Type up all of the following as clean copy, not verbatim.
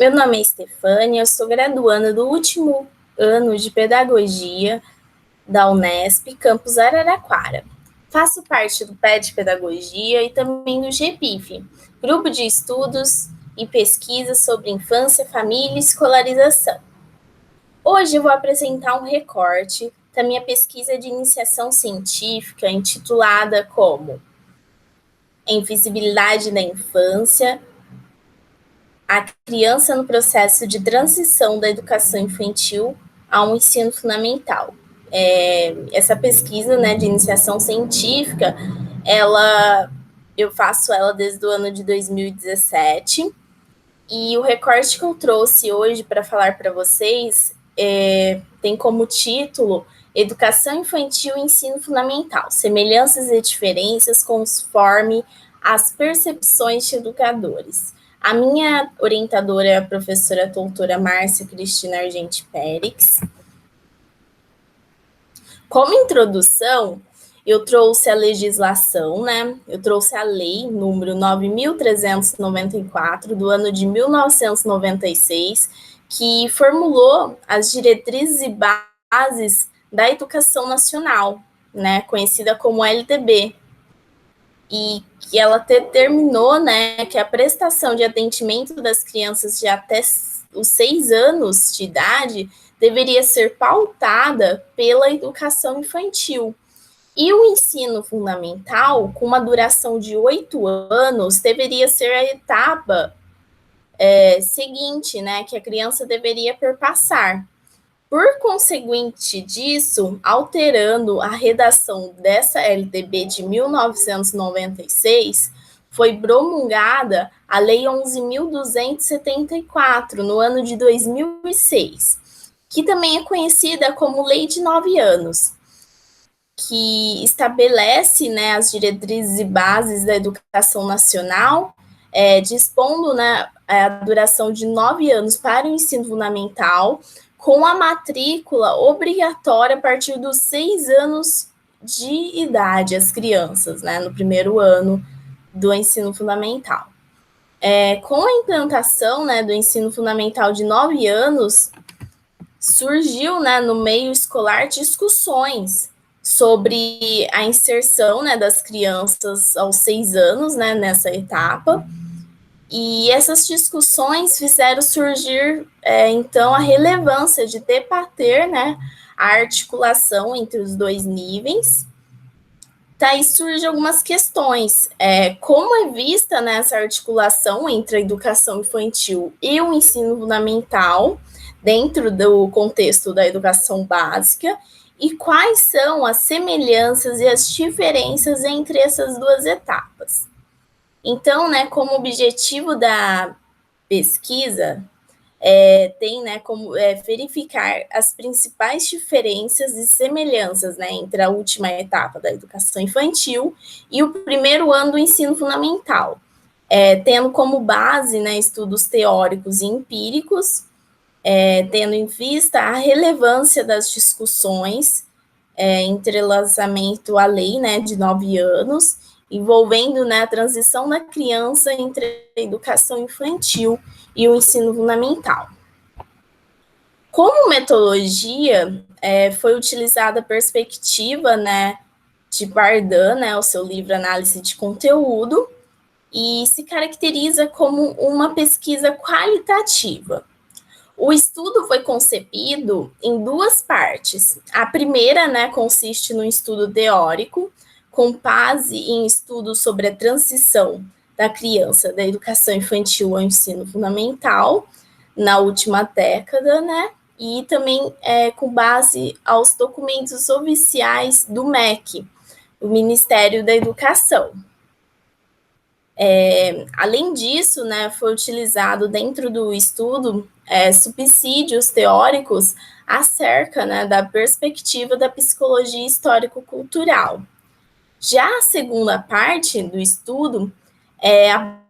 Meu nome é Estefânia, eu sou graduanda do último ano de Pedagogia da Unesp, campus Araraquara. Faço parte do PET Pedagogia e também do GPIF, Grupo de Estudos e Pesquisas sobre Infância, Família e Escolarização. Hoje eu vou apresentar um recorte da minha pesquisa de iniciação científica intitulada como Invisibilidade da Infância, a criança no processo de transição da educação infantil ao ensino fundamental. Essa pesquisa, né, de iniciação científica, eu faço ela desde o ano de 2017, e o recorte que eu trouxe hoje para falar para vocês tem como título Educação Infantil e Ensino Fundamental, semelhanças e diferenças conforme as percepções de educadores. A minha orientadora é a professora doutora Márcia Cristina Argenti Périx. Como introdução, eu trouxe a legislação, né? Eu trouxe a lei número 9.394, do ano de 1996, que formulou as diretrizes e bases da educação nacional, né? Conhecida como LDB. E que ela determinou, né, que a prestação de atendimento das crianças de até os 6 anos de idade deveria ser pautada pela educação infantil. E o ensino fundamental, com uma duração de 8 anos, deveria ser a etapa seguinte, né, que a criança deveria perpassar. Por conseguinte disso, alterando a redação dessa LDB de 1996, foi promulgada a Lei 11.274, no ano de 2006, que também é conhecida como Lei de 9 anos, que estabelece, né, as diretrizes e bases da educação nacional, dispondo, né, a duração de 9 anos para o ensino fundamental, com a matrícula obrigatória a partir dos 6 anos de idade, as crianças, né, no primeiro ano do ensino fundamental. Com a implantação, né, do ensino fundamental de 9 anos, surgiu, né, no meio escolar discussões sobre a inserção, né, das crianças aos 6 anos, né, nessa etapa. E essas discussões fizeram surgir, então, a relevância de debater, né, a articulação entre os dois níveis. Daí surgem algumas questões. Como é vista, né, essa articulação entre a educação infantil e o ensino fundamental, dentro do contexto da educação básica, e quais são as semelhanças e as diferenças entre essas duas etapas. Então, né, como objetivo da pesquisa, tem, né, como verificar as principais diferenças e semelhanças, né, entre a última etapa da educação infantil e o primeiro ano do ensino fundamental, tendo como base, né, estudos teóricos e empíricos, tendo em vista a relevância das discussões, entrelaçamento à lei, né, de 9 anos, envolvendo, né, a transição da criança entre a educação infantil e o ensino fundamental. Como metodologia, foi utilizada a perspectiva, né, de Bardan, né, o seu livro Análise de Conteúdo, e se caracteriza como uma pesquisa qualitativa. O estudo foi concebido em duas partes. A primeira, né, consiste no estudo teórico, com base em estudos sobre a transição da criança da educação infantil ao ensino fundamental na última década, né? E também com base aos documentos oficiais do MEC, o Ministério da Educação. Além disso, né, foi utilizado dentro do estudo subsídios teóricos acerca, né, da perspectiva da psicologia histórico-cultural. Já a segunda parte do estudo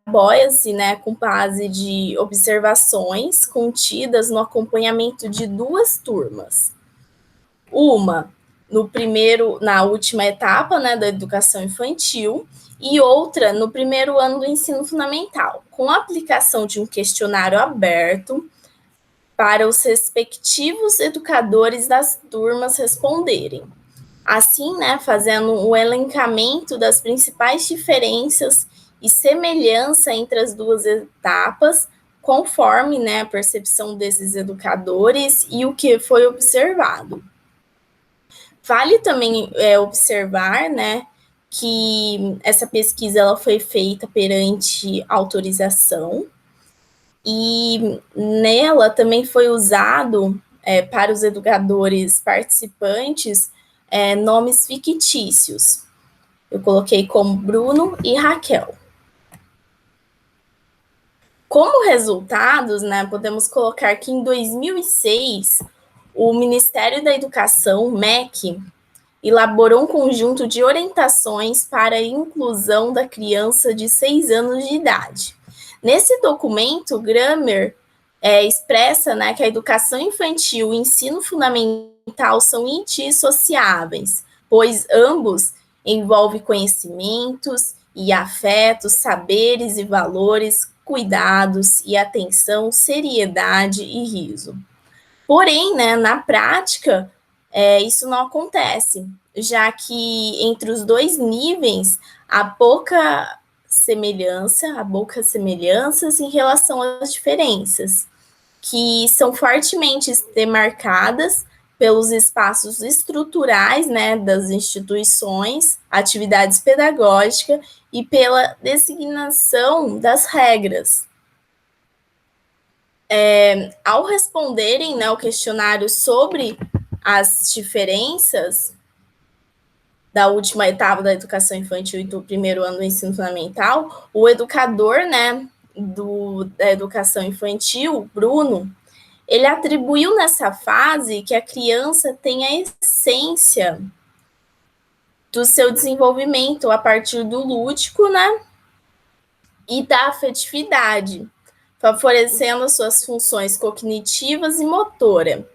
apoia-se, né, com base de observações contidas no acompanhamento de duas turmas. Uma na última etapa, né, da educação infantil, e outra no primeiro ano do ensino fundamental, com a aplicação de um questionário aberto para os respectivos educadores das turmas responderem. Assim, né, fazendo o elencamento das principais diferenças e semelhança entre as duas etapas, conforme, né, a percepção desses educadores e o que foi observado. Vale também observar, né, que essa pesquisa ela foi feita perante autorização e nela também foi usado para os educadores participantes nomes fictícios. Eu coloquei como Bruno e Raquel. Como resultados, né, podemos colocar que em 2006 o Ministério da Educação, MEC, elaborou um conjunto de orientações para a inclusão da criança de 6 anos de idade. Nesse documento, Grammer expressa, né, que a educação infantil e o ensino fundamental são indissociáveis, pois ambos envolvem conhecimentos e afetos, saberes e valores, cuidados e atenção, seriedade e riso. Porém, né, na prática, isso não acontece, já que entre os dois níveis há poucas semelhanças em relação às diferenças, que são fortemente demarcadas pelos espaços estruturais, né, das instituições, atividades pedagógicas e pela designação das regras. Ao responderem, né, o questionário sobre as diferenças da última etapa da educação infantil e do primeiro ano do ensino fundamental, o educador, né, da educação infantil, Bruno, ele atribuiu nessa fase que a criança tem a essência do seu desenvolvimento a partir do lúdico, né, e da afetividade, favorecendo suas funções cognitivas e motora.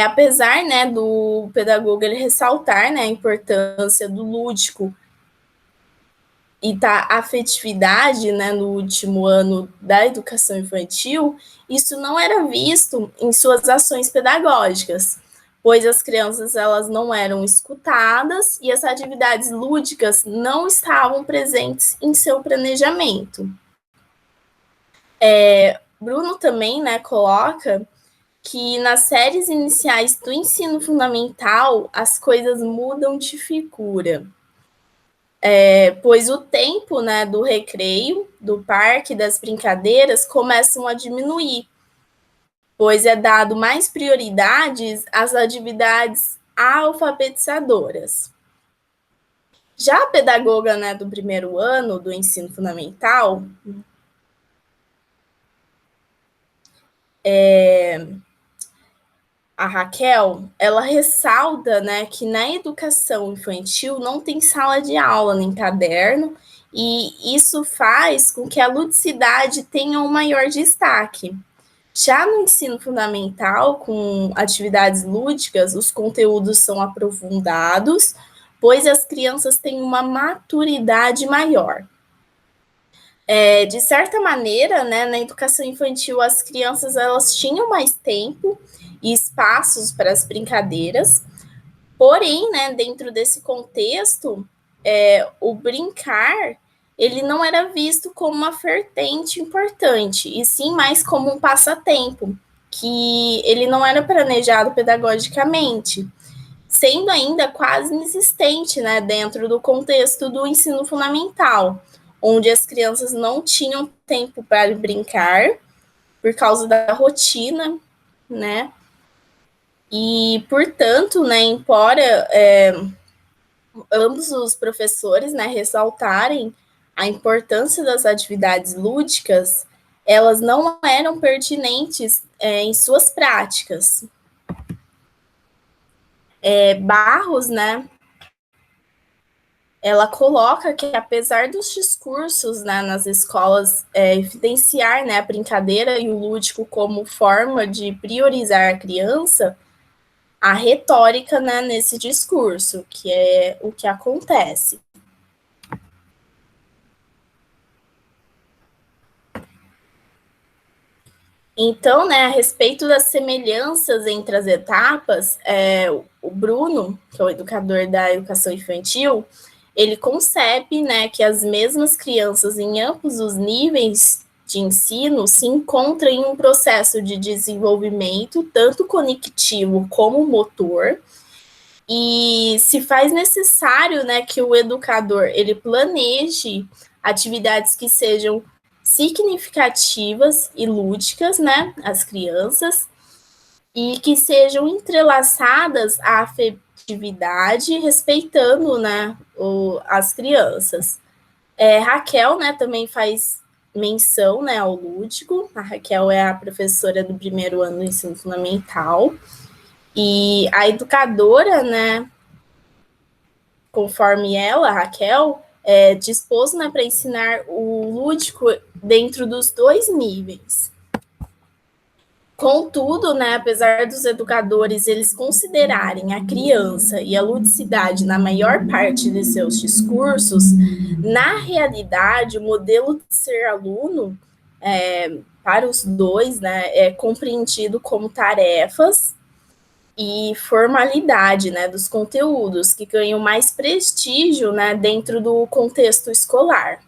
Apesar, né, do pedagogo ele ressaltar, né, a importância do lúdico e da afetividade, né, no último ano da educação infantil, isso não era visto em suas ações pedagógicas, pois as crianças elas não eram escutadas e as atividades lúdicas não estavam presentes em seu planejamento. Bruno também, né, coloca que nas séries iniciais do ensino fundamental as coisas mudam de figura. Pois o tempo, né, do recreio, do parque, das brincadeiras começam a diminuir, pois é dado mais prioridades às atividades alfabetizadoras. Já a pedagoga, né, do primeiro ano do ensino fundamental, a Raquel, ela ressalta, né, que na educação infantil não tem sala de aula nem caderno, e isso faz com que a ludicidade tenha um maior destaque. Já no ensino fundamental, com atividades lúdicas, os conteúdos são aprofundados, pois as crianças têm uma maturidade maior. De certa maneira, né, na educação infantil, as crianças elas tinham mais tempo e espaços para as brincadeiras, porém, né, dentro desse contexto, o brincar ele não era visto como uma vertente importante, e sim mais como um passatempo, que ele não era planejado pedagogicamente, sendo ainda quase inexistente, né, dentro do contexto do ensino fundamental, onde as crianças não tinham tempo para brincar por causa da rotina, né? E, portanto, né, embora ambos os professores, né, ressaltarem a importância das atividades lúdicas, elas não eram pertinentes em suas práticas. Barros, né, ela coloca que, apesar dos discursos, né, nas escolas evidenciar, né, a brincadeira e o lúdico como forma de priorizar a criança, a retórica, né, nesse discurso, que é o que acontece. Então, né, a respeito das semelhanças entre as etapas, o Bruno, que é o educador da educação infantil, ele concebe, né, que as mesmas crianças em ambos os níveis de ensino se encontram em um processo de desenvolvimento, tanto conectivo como motor, e se faz necessário, né, que o educador ele planeje atividades que sejam significativas e lúdicas, né, às crianças, e que sejam entrelaçadas à afetividade, respeitando, né, as crianças. Raquel, né, também faz menção, né, ao lúdico. A Raquel é a professora do primeiro ano do ensino fundamental. E a educadora, né, conforme ela, Raquel, dispôs, né, para ensinar o lúdico dentro dos dois níveis. Contudo, né, apesar dos educadores eles considerarem a criança e a ludicidade na maior parte de seus discursos, na realidade, o modelo de ser aluno, para os dois, né, é compreendido como tarefas e formalidade, né, dos conteúdos, que ganham mais prestígio, né, dentro do contexto escolar.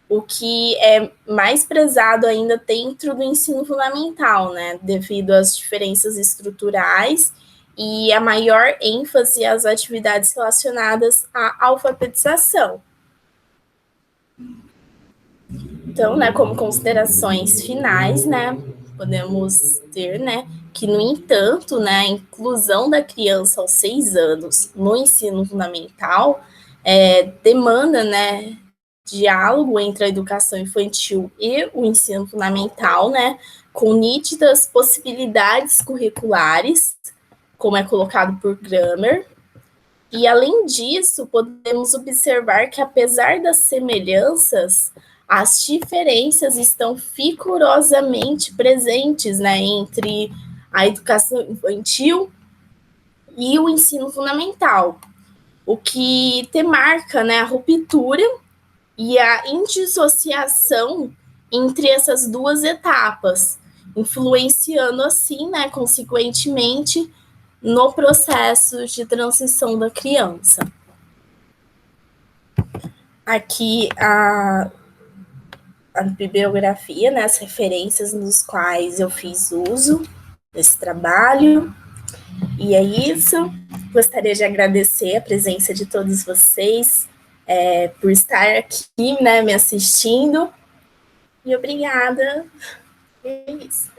O que é mais prezado ainda dentro do ensino fundamental, né, devido às diferenças estruturais e a maior ênfase às atividades relacionadas à alfabetização. Então, né, como considerações finais, né, podemos ter, né, que, no entanto, né, a inclusão da criança aos 6 anos no ensino fundamental demanda, né, diálogo entre a educação infantil e o ensino fundamental, né, com nítidas possibilidades curriculares, como é colocado por Grammer. E, além disso, podemos observar que, apesar das semelhanças, as diferenças estão vigorosamente presentes, né, entre a educação infantil e o ensino fundamental, o que demarca, né, a ruptura e a indissociação entre essas duas etapas, influenciando assim, né, consequentemente, no processo de transição da criança. Aqui a bibliografia, né, as referências nos quais eu fiz uso desse trabalho. E é isso. Gostaria de agradecer a presença de todos vocês por estar aqui, né, me assistindo. E obrigada. É isso.